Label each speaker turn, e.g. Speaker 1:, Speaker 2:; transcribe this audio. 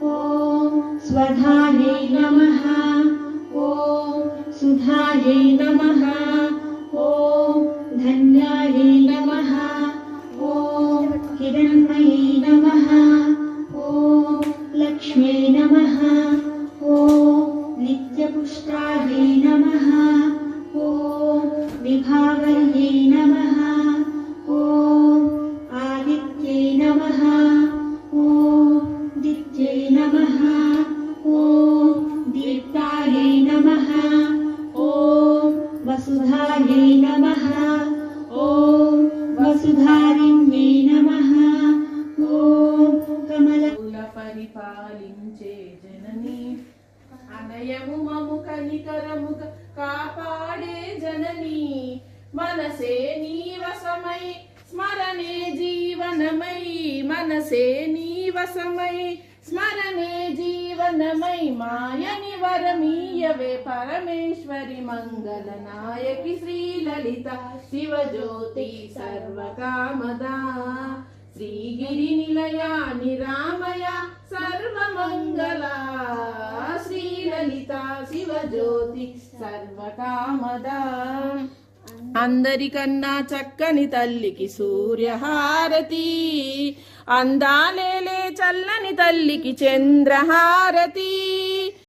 Speaker 1: ॐ स्वधायै नमः। ॐ सुधायै नमः। ॐ धन्यायै नमः। ॐ हिरण्मयै नमः। ॐ लक्ष्म्यै नमः। ॐ नित्यपुष्टायै नमः। ॐ विभावर्यै नमः। ॐ आदित्यै नमः। ॐ दित्यै नमः। ॐ दीप्तायै नमः। ॐ वसुधायै नमः। ॐ वसुधारिण्यै नमः। ॐ कमलकुल
Speaker 2: పరిపాలించే జనని అనయము మము కనికరముగ కాపాడే జనని మనసే నీవసమై స్మరణే జీవనమై మనసే నీవసమై స్మరణే జీవనమై మాయని వరమీయవే పరమేశ్వరి మంగళ నాయకి శ్రీలలిత శివజ్యోతి సర్వకామదా శ్రీగిరి నిలయ నిరామయ సర్వమంగళ శ్రీలలిత శివజ్యోతి సర్వకామదా అందరికన్నా చక్కని తల్లికి సూర్యహారతి అందాలేలే చల్లని తల్లికి చంద్రహారతి